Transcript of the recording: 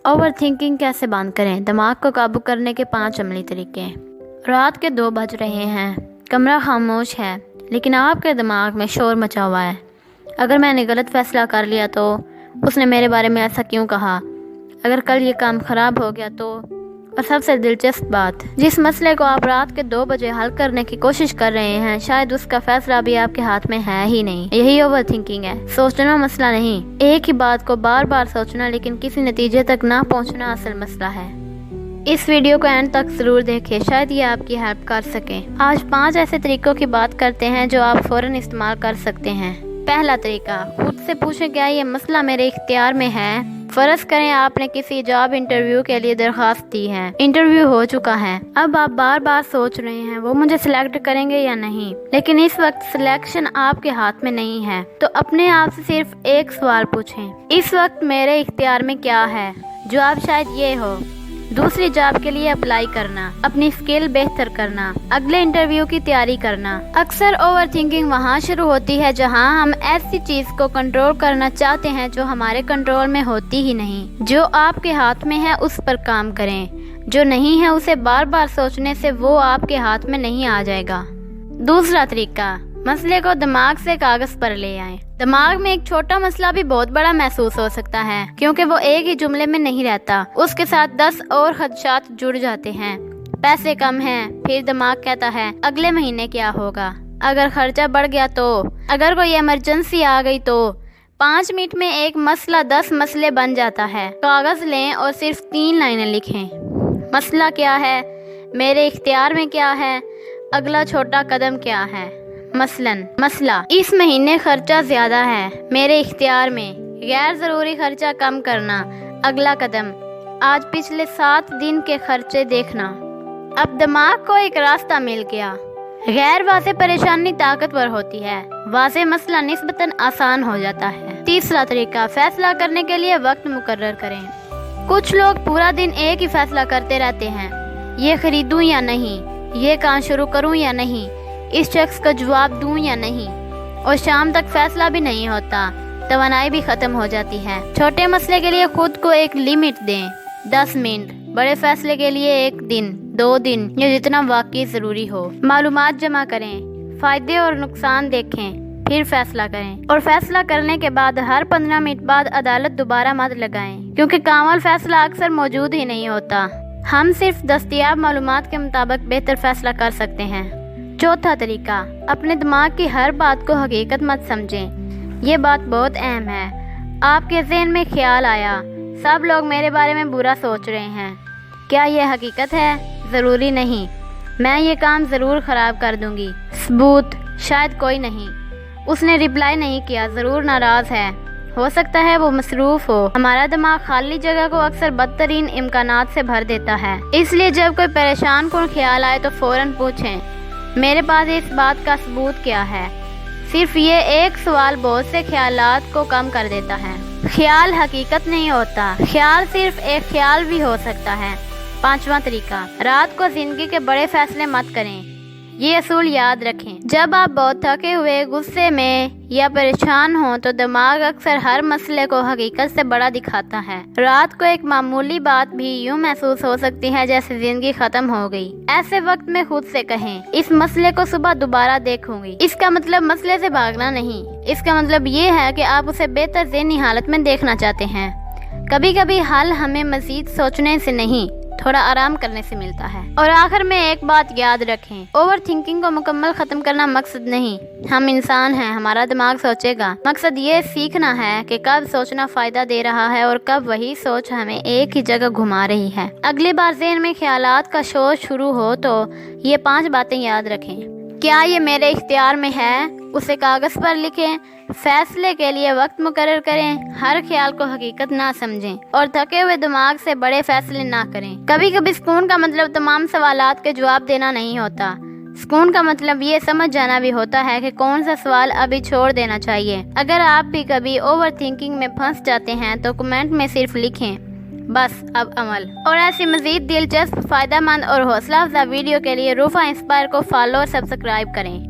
Over thinking कैसे बंद करें? दिमाग को काबू करने के 5 अमली तरीके। रात के 2 बज रहे हैं, कमरा खामोश है, लेकिन आपके दिमाग में शोर मचा हुआ है। अगर मैंने गलत फैसला कर लिया तो? उसने मेरे बारे में ऐसा क्यों कहा? अगर कल ये काम ख़राब हो गया तो? और सबसे दिलचस्प बात, जिस मसले को आप रात के 2 बजे हल करने की कोशिश कर रहे हैं, शायद उसका फैसला भी आपके हाथ में है ही नहीं। यही ओवर थिंकिंग है। सोचना मसला नहीं, एक ही बात को बार बार सोचना लेकिन किसी नतीजे तक ना पहुंचना असल मसला है। इस वीडियो को एंड तक जरूर देखें, शायद ये आपकी हेल्प कर सके। आज 5 ऐसे तरीकों की बात करते हैं जो आप फौरन इस्तेमाल कर सकते हैं। पहला तरीका, खुद से पूछें क्या ये मसला मेरे इख्तियार में है। फर्ज करें आपने किसी जॉब इंटरव्यू के लिए दरख्वास्त दी है, इंटरव्यू हो चुका है, अब आप बार बार सोच रहे हैं वो मुझे सिलेक्ट करेंगे या नहीं, लेकिन इस वक्त सिलेक्शन आपके हाथ में नहीं है। तो अपने आप से सिर्फ एक सवाल पूछें, इस वक्त मेरे इख्तियार में क्या है? जवाब शायद ये हो, दूसरी जॉब के लिए अप्लाई करना, अपनी स्किल बेहतर करना, अगले इंटरव्यू की तैयारी करना। अक्सर ओवर थिंकिंग वहाँ शुरू होती है जहाँ हम ऐसी चीज को कंट्रोल करना चाहते हैं जो हमारे कंट्रोल में होती ही नहीं। जो आपके हाथ में है उस पर काम करें, जो नहीं है उसे बार बार सोचने से वो आपके हाथ में नहीं आ जाएगा। दूसरा तरीका, मसले को दिमाग से कागज पर ले आएं। दिमाग में एक छोटा मसला भी बहुत बड़ा महसूस हो सकता है, क्योंकि वो एक ही जुमले में नहीं रहता, उसके साथ 10 और खदशात जुड़ जाते हैं। पैसे कम हैं, फिर दिमाग कहता है अगले महीने क्या होगा, अगर खर्चा बढ़ गया तो, अगर कोई इमरजेंसी आ गई तो। 5 मिनट में एक मसला 10 मसले बन जाता है। कागज लें और सिर्फ 3 लाइनें लिखें। मसला क्या है, मेरे इख्तियार में क्या है, अगला छोटा कदम क्या है। मसलन, मसला इस महीने खर्चा ज्यादा है, मेरे इख्तियार में गैर जरूरी खर्चा कम करना, अगला कदम आज पिछले 7 दिन के खर्चे देखना। अब दिमाग को एक रास्ता मिल गया। गैर वाज़ेह परेशानी ताकतवर होती है, वाज़ेह मसला निस्बतन आसान हो जाता है। तीसरा तरीका, फैसला करने के लिए वक्त मुकर्रर करें। कुछ लोग पूरा दिन एक ही फैसला करते रहते हैं, ये खरीदूं या नहीं, ये काम शुरू करूं या नहीं, इस शख्स को जवाब दूं या नहीं, और शाम तक फैसला भी नहीं होता, तवानाई भी खत्म हो जाती है। छोटे मसले के लिए खुद को एक लिमिट दें, 10 मिनट, बड़े फैसले के लिए 1 दिन, 2 दिन, या जितना वाकई जरूरी हो। मालूमात जमा करें, फायदे और नुकसान देखें, फिर फैसला करें। और फैसला करने के बाद हर 15 मिनट बाद अदालत दोबारा मत लगाएं, क्योंकि कामल फैसला अक्सर मौजूद ही नहीं होता। हम सिर्फ दस्तयाब मालूमात के मुताबिक बेहतर फैसला कर सकते हैं। चौथा तरीका, अपने दिमाग की हर बात को हकीकत मत समझें। ये बात बहुत अहम है। आपके ज़हन में ख्याल आया, सब लोग मेरे बारे में बुरा सोच रहे हैं, क्या ये हकीकत है? ज़रूरी नहीं, मैं ये काम ज़रूर ख़राब कर दूंगी। सबूत, शायद कोई नहीं, उसने रिप्लाई नहीं किया, ज़रूर नाराज़ है, हो सकता है वो मसरूफ़ हो। हमारा दिमाग खाली जगह को अक्सर बदतरीन इम्कानात से भर देता है। इसलिए जब कोई परेशान कुन ख्याल आए तो फ़ौरन पूछें, मेरे पास इस बात का सबूत क्या है? सिर्फ ये एक सवाल बहुत से ख्यालात को कम कर देता है। ख्याल हकीकत नहीं होता, ख्याल सिर्फ एक ख्याल भी हो सकता है। 5वां तरीका, रात को जिंदगी के बड़े फैसले मत करें। ये असूल याद रखें, जब आप बहुत थके हुए, गुस्से में या परेशान हो तो दिमाग अक्सर हर मसले को हकीकत से बड़ा दिखाता है। रात को एक मामूली बात भी यूं महसूस हो सकती है जैसे जिंदगी खत्म हो गई। ऐसे वक्त में खुद से कहें, इस मसले को सुबह दोबारा देखूंगी। इसका मतलब मसले से भागना नहीं, इसका मतलब ये है कि आप उसे बेहतर ज़हनी हालत में देखना चाहते हैं। कभी कभी हल हमें मजीद सोचने से नहीं, थोड़ा आराम करने से मिलता है। और आखिर में एक बात याद रखें, ओवर थिंकिंग को मुकम्मल ख़त्म करना मकसद नहीं। हम इंसान हैं, हमारा दिमाग सोचेगा। मकसद ये सीखना है कि कब सोचना फ़ायदा दे रहा है और कब वही सोच हमें एक ही जगह घुमा रही है। अगली बार ज़हन में ख्यालात का शोर शुरू हो तो ये 5 बातें याद रखें। क्या ये मेरे इख्तियार में है? उसे कागज़ पर लिखें। फैसले के लिए वक्त मुकर्रर करें। हर ख्याल को हकीकत ना समझें और थके हुए दिमाग से बड़े फैसले ना करें। कभी कभी सुकून का मतलब तमाम सवालात के जवाब देना नहीं होता। सुकून का मतलब ये समझ जाना भी होता है कि कौन सा सवाल अभी छोड़ देना चाहिए। अगर आप भी कभी ओवर थिंकिंग में फंस जाते हैं तो कमेंट में सिर्फ लिखें, बस अब अमल। और ऐसी मज़ीद दिलचस्प, फ़ायदेमंद और हौसला अफजा वीडियो के लिए रूफा इंस्पायर को फॉलो और सब्सक्राइब करें।